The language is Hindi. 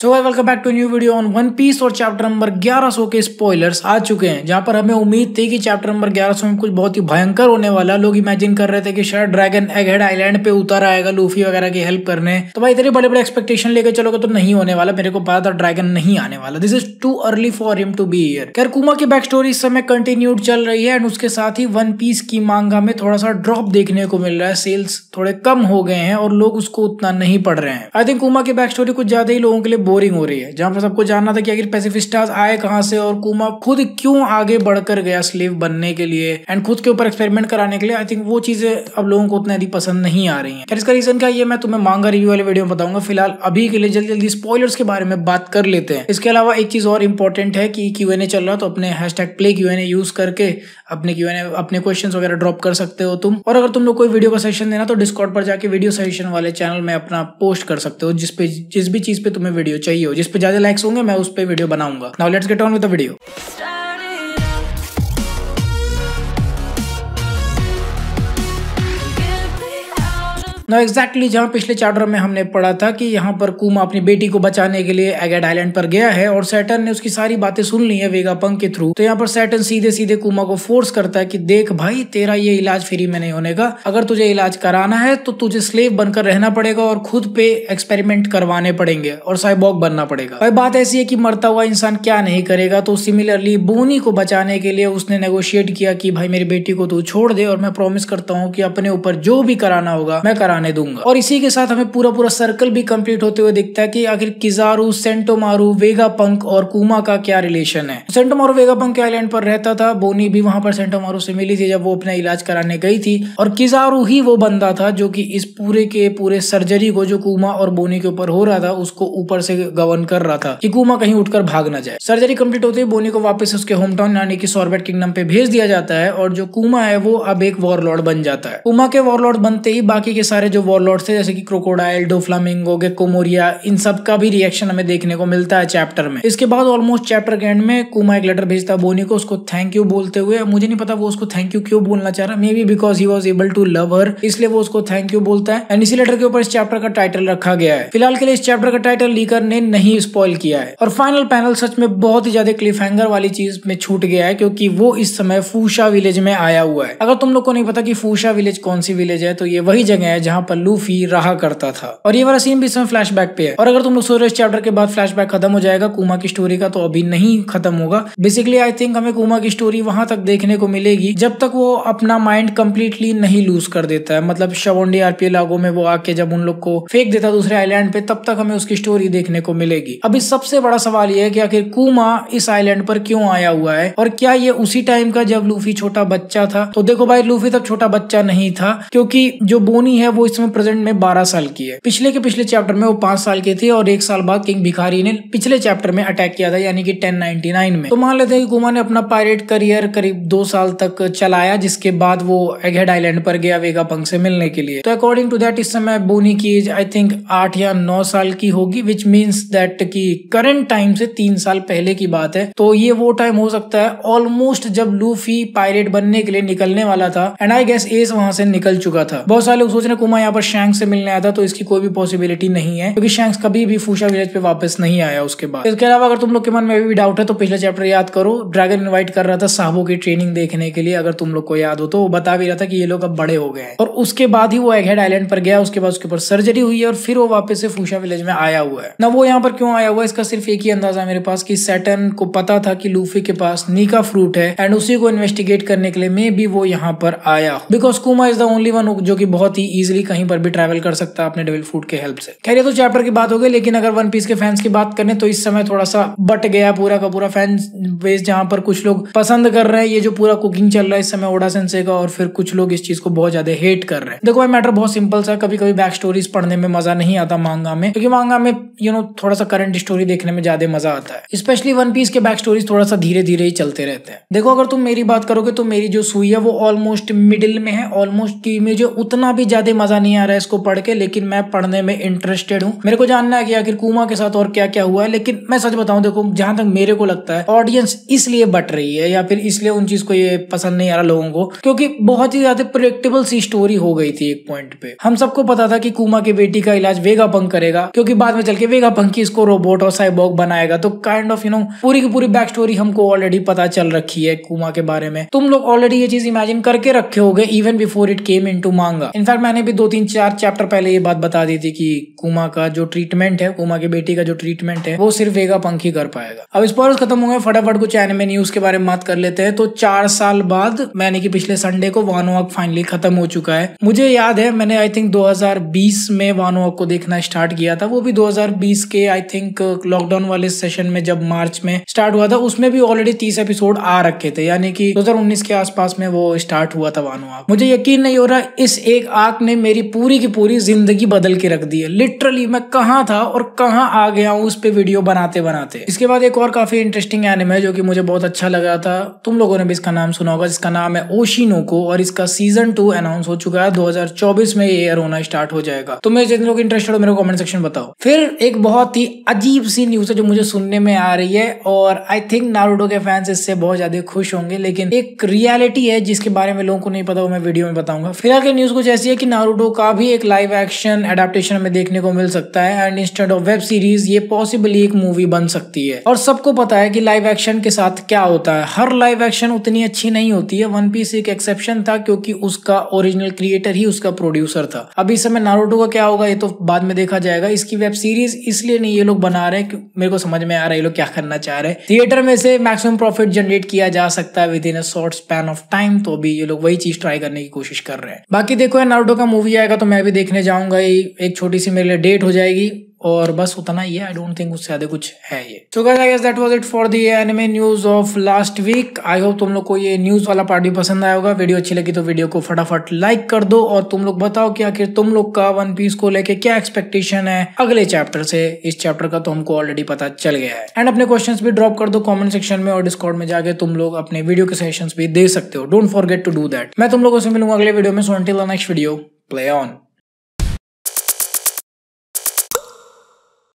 तो welcome back to new video on One Piece और चैप्टर नंबर 1100 के स्पॉयलर्स आ चुके हैं, जहां पर हमें उम्मीद थी कि चैप्टर नंबर 1100 में कुछ बहुत ही भयंकर होने वाला। लोग इमेजिन कर रहे थे कि शायद ड्रैगन एगहेड आइलैंड पे उतर आएगा लूफी वगैरह की हेल्प करने। तो भाई इतने बड़े बड़े एक्सपेक्टेशन लेके चलोगे तो नहीं होने वाला। मेरे को पता था ड्रैगन नहीं आने वाला। This is too early for him to be here. खैर कुमा की बैक स्टोरी इस समय कंटिन्यूड चल रही है एंड उसके साथ ही वन पीस की मांगा में थोड़ा सा ड्रॉप देखने को मिल रहा है। सेल्स थोड़े कम हो गए हैं और लोग उसको उतना नहीं पढ़ रहे हैं। आई थिंक कुमा की बैक स्टोरी कुछ ज्यादा ही लोगों के लिए बोरिंग हो रही है, जहां पर सबको जानना था कि आखिर पैसिफिस्टास आए कहां से और कुमा खुद क्यों आगे बढ़कर गया स्लेव बनने के लिए एंड खुद के ऊपर एक्सपेरिमेंट कराने के लिए। आई थिंक वो चीजें अब लोगों को उतना पसंद नहीं आ रही हैं। खैर इसका रीजन क्या है ये मैं तुम्हें मांगा रिव्यू वाले वीडियो में बताऊंगा। फिलहाल अभी के लिए जल्दी जल्दी स्पॉयलर्स के बारे में बात कर लेते हैं। इसके अलावा एक चीज और इंपॉर्टेंट है कि Q&A चल रहा, तो अपने #PlayQA यूज करके अपने Q&A अपने क्वेश्चंस वगैरह ड्रॉप कर सकते हो तुम। और अगर तुम लोग कोई वीडियो का सजेशन देना तो डिस्कॉर्ड पर जाके वीडियो सजेशन वाले चैनल में अपना पोस्ट कर सकते हो, जिस भी चीज पे तुम्हें वीडियो चाहिए हो, जिस पे ज्यादा लाइक्स होंगे मैं उस पे वीडियो बनाऊंगा। Now let's get on with the video. Exactly जहां पिछले चैप्टर में हमने पढ़ा था कि यहाँ पर कुमा अपनी बेटी को बचाने के लिए एगहेड आइलैंड पर गया है और सैटर्न ने उसकी सारी बातें सुन ली है वेगापंक के थ्रू। तो यहाँ पर सैटर्न सीधे सीधे कुमा को फोर्स करता है कि देख भाई तेरा ये इलाज फ्री में नहीं होने का। अगर तुझे इलाज कराना है तो तुझे स्लेव बनकर रहना पड़ेगा और खुद पे एक्सपेरिमेंट करवाने पड़ेंगे और साइबॉग बनना पड़ेगा। भाई बात ऐसी है कि मरता हुआ इंसान क्या नहीं करेगा। तो सिमिलरली बोनी को बचाने के लिए उसने नेगोशिएट किया कि भाई मेरी बेटी को तू छोड़ दे और मैं प्रॉमिस करता हूँ कि अपने ऊपर जो भी कराना होगा मैं कराने दूंगा। और इसी के साथ हमें पूरा सर्कल भी कंप्लीट होते हुए दिखता है कि आखिर किजारू, सेंटोमारू, वेगापंक और कुमा का क्या रिलेशन है। सेंटोमारू वेगापंक के आइलैंड पर रहता था। बोनी भी वहां पर सेंटोमारू से मिली थी जब वो अपना इलाज कराने गई थी और किजारू ही वो बंदा था जो कि इस पूरे के पूरे सर्जरी को जो कुमा और बोनी के ऊपर हो रहा था उसको ऊपर से गवर्न कर रहा था कि कुमा कहीं उठकर भाग ना जाए। सर्जरी कंप्लीट होते ही बोनी को वापस उसके होम टाउन यानी कि सॉर्बेट किंगडम पे भेज दिया जाता है और जो कुमा है वो अब एक वॉरलॉर्ड बन जाता है। कुमा के वॉरलॉर्ड बनते ही बाकी के सारे जो वॉरलॉर्ड थे जैसे कि क्रोकोडाइल, डोफ्लामिंगो, गेक्को मोरिया, इन सब का भी रिएक्शन हमें देखने को मिलता है चैप्टर में। इसके बाद ऑलमोस्ट चैप्टर के एंड में कुमा एक लेटर भेजता है बोनी को उसको थैंक यू बोलते हुए। मुझे नहीं पता वो उसको थैंक यू क्यों बोलना चाह रहा, maybe because he was able to love her, इसलिए वो उसको थैंक यू बोलता है। एंड इसी लेटर के ऊपर इस चैप्टर का टाइटल रखा गया है। फिलहाल के लिए इस चैप्टर का टाइटल लीकर ने नहीं स्पॉइल किया है। और फाइनल पैनल सच में बहुत ही ज्यादा क्लिफ हैंगर वाली चीज में छूट गया है क्योंकि वो इस समय फूशा विलेज में आया हुआ है। अगर तुम लोग को नहीं पता कि फूशा विलेज कौन सी विलेज है तो ये वही जगह है जहाँ पर लूफी रहा करता था और ये वाला सीन भी इसमें फ्लैशबैक पे है। और अगर तुम लोग सोच रहे हो इस चैप्टर के बाद फ्लैशबैक खत्म हो जाएगा कुमा की स्टोरी का, तो अभी नहीं खत्म होगा। बेसिकली आई थिंक हमें कुमा की स्टोरी वहां तक देखने को मिलेगी जब तक वो अपना माइंड कंप्लीटली नहीं लूज कर देता है। मतलब शवोंडी आरपीए लागो में वो आके जब उन लोग को फेंक देता है दूसरे आइलैंड पे, तब तक हमें उसकी स्टोरी देखने को मिलेगी। अभी सबसे बड़ा सवाल ये है कि आखिर कुमा इस आइलैंड पर क्यों आया हुआ है और क्या ये उसी टाइम का जब लूफी छोटा बच्चा था। तो देखो भाई लूफी तब छोटा बच्चा नहीं था क्योंकि जो बोनी है वो इस समय प्रेजेंट में 12 साल की है। पिछले चैप्टर में वो 5 साल के थे और 1 साल बाद किंग भिखारी ने पिछले चैप्टर में अटैक किया था यानी कि 1099 में। तो मान लेते हैं कि कुमा ने अपना पायरेट करियर करीब 2 साल तक चलाया जिसके बाद वो एगहेड आइलैंड पर गया वेगापंक से मिलने के लिए। तो अकॉर्डिंग टू दैट इस समय बोनी की एज आई थिंक 8 या 9 साल की होगी, विच मीन्स दैट कि करंट टाइम से 3 साल पहले की बात है। तो ये वो टाइम हो सकता है ऑलमोस्ट जब लूफी पायरेट बनने के लिए निकलने वाला था एंड आई गेस एस वहां से निकल चुका था। बहुत सारे लोग सोच रहे कुमा यहाँ पर शैंक्स से मिलने आया था, तो इसकी कोई भी पॉसिबिलिटी नहीं है क्योंकि शैंक्स कभी भी फूशा विलेज पे वापस नहीं आया उसके बाद। इसके अलावा अगर तुम लोग के मन में भी डाउट है तो पिछले चैप्टर याद करो, ड्रैगन इनवाइट कर रहा था साहबों की ट्रेनिंग देखने के लिए। अगर तुम लोग को याद हो तो वो बता भी रहा था कि ये लोग अब बड़े हो गए हैं और उसके बाद ही वो एगहेड आइलैंड पर गया। उसके बाद उसके ऊपर सर्जरी हुई है और फिर वो वापस से फूशा विलेज में आया हुआ है ना। वो यहाँ पर क्यों आया हुआ है इसका सिर्फ एक ही अंदाजा है मेरे पास कि सैटर्न को पता था कि लूफी के पास नीका फ्रूट है एंड उसी को इन्वेस्टिगेट करने के लिए मे बी वो यहाँ पर आया बिकॉज कुमा इज द ओनली वन जो कि बहुत ही इजिली कहीं पर भी ट्रैवल कर सकता है अपने डेविल फ्रूट के हेल्प से। खैर ये तो चैप्टर की बात हो गई, लेकिन अगर वन पीस के फैंस की बात करें तो इस समय थोड़ा सा बट गया पूरा का पूरा फैन बेस, जहां पर कुछ लोग पसंद कर रहे हैं ये जो पूरा कुकिंग चल रहा है इस समय ओडा सेंसे का और फिर कुछ लोग इस चीज को बहुत ज्यादा हेट कर रहे हैं। देखो भाई मैटर बहुत सिंपल सा, कभी कभी बैक स्टोरीज पढ़ने में मजा नहीं आता मांगा में, क्योंकि मांगा में थोड़ा सा करंट स्टोरी देखने में ज्यादा मजा आता है। स्पेशली वन पीस के बैक स्टोरीज थोड़ा सा धीरे धीरे ही चलते रहते हैं। देखो अगर तुम मेरी बात करोगे तो मेरी जो सुई है वो ऑलमोस्ट मिडिल में है, ऑलमोस्ट की मुझे उतना भी ज्यादा मजा मजा नहीं आ रहा है इसको पढ़ के, लेकिन मैं पढ़ने में इंटरेस्टेड हूँ। मेरे को जानना है कि आखिर कुमा के साथ और क्या क्या हुआ है। लेकिन मैं सच बताऊं, देखो जहां तक मेरे को लगता है ऑडियंस इसलिए बट रही है या फिर इसलिए उन चीज को ये पसंद नहीं आ रहा लोगों को, क्योंकि बहुत ही ज्यादा प्रेडिक्टेबल सी स्टोरी हो गई थी एक पॉइंट पे। हम सबको पता था कि कुमा की बेटी का इलाज वेगापंक करेगा, क्योंकि बाद में चल के वेगापंक इसको रोबोट और साइबॉर्ग बनाएगा। तो काइंड ऑफ पूरी की पूरी बैक स्टोरी हमको ऑलरेडी पता चल रखी है कुमा के बारे में। तुम लोग ऑलरेडी ये चीज इमेजिन करके रखे होगे even before it came into मांगा। इनफैक्ट मैंने भी 2-3-4 चैप्टर पहले ये बात बता दी थी कि कुमा का जो ट्रीटमेंट है, कुमा की बेटी का जो ट्रीटमेंट है, वो सिर्फ वेगापंक ही कर पाएगा। अब स्पॉयलर्स खत्म हो गए, फटाफट कुछ एनिमे न्यूज के बारे में बात कर लेते हैं। तो 4 साल बाद यानी कि पिछले संडे को वानो आर्क फाइनली खत्म हो चुका है। मुझे याद है मैंने आई थिंक 2020 में वानो आर्क को देखना स्टार्ट किया था। वो भी 2020 के आई थिंक लॉकडाउन वाले सेशन में, जब मार्च में स्टार्ट हुआ था, उसमें भी ऑलरेडी 30 एपिसोड आ रखे थे, यानी कि 2019 के आसपास में वो स्टार्ट हुआ था वानो आर्क। मुझे यकीन नहीं हो रहा इस एक आर्क ने मेरी पूरी की पूरी जिंदगी बदल के रख दी है। लिटरली मैं कहाँ था और कहाँ आ गया हूँ उस पे वीडियो बनाते बनाते। इसके बाद एक और काफी इंटरेस्टिंग एनिमे है जो कि मुझे बहुत अच्छा लगा था, तुम लोगों ने भी इसका नाम सुना होगा, जिसका नाम है ओशिनोको, और इसका सीजन 2 अनाउंस हो चुका है। 2024 में ये एयर होना स्टार्ट हो जाएगा। तो मेरे जितने लोग इंटरेस्टेड हो मेरे कमेंट सेक्शन बताओ। फिर एक बहुत ही अजीब सी न्यूज है जो मुझे सुनने में आ रही है, और आई थिंक नारुतो के फैंस इससे बहुत ज्यादा खुश होंगे, लेकिन एक रियलिटी है जिसके बारे में लोगों को नहीं पता, वो मैं वीडियो में बताऊंगा। फिलहाल की न्यूज कुछ ऐसी है कि नारुतो का भी एक लाइव एक्शन एडेप्टेशन में देखने को मिल सकता है, and instead of web series ये पॉसिबली एक मूवी बन सकती है। और सबको पता है कि लाइव एक्शन के साथ क्या होता है, हर लाइव एक्शन उतनी अच्छी नहीं होती है। वन पीस एक एक्सेप्शन था क्योंकि उसका ओरिजिनल क्रिएटर ही उसका प्रोड्यूसर था। अब इस समय नारुतो का क्या होगा ये तो बाद में देखा जाएगा। इसकी वेब सीरीज इसलिए नहीं ये लोग बना रहे हैं, मेरे को समझ में आ रहा है ये लोग क्या करना चाह रहे हैं। थिएटर में से मैक्सिमम प्रॉफिट जनरेट किया जा सकता है with in a short span of time, तो अभी ये लोग वही चीज ट्राई करने की कोशिश कर रहे हैं। बाकी देखो यार, नारुतो का मूवी आएगा तो मैं भी देखने जाऊंगा। एक छोटी सी मेरे लिए डेट हो जाएगी, और बस उतना ही है। आई डोंट थिंक उससे ज्यादा कुछ है ये। So guys I guess that was it for the anime news of last week. I hope तुम लोग को ये न्यूज वाला पार्ट भी पसंद आया होगा। वीडियो अच्छी लगी तो वीडियो को फटाफट लाइक कर दो, और तुम लोग बताओ कि आखिर तुम लोग का वन पीस को लेके क्या एक्सपेक्टेशन है अगले चैप्टर से। इस चैप्टर का तो हमको ऑलरेडी पता चल गया है। एंड अपने क्वेश्चंस भी ड्रॉप कर दो कमेंट सेक्शन में, और डिस्कॉर्ड में जाके तुम लोग अपने वीडियो के सजेशंस भी दे सकते हो। Don't forget to do that. मैं तुम लोगों से मिलूंगा अगले वीडियो में। So until the next video, play on.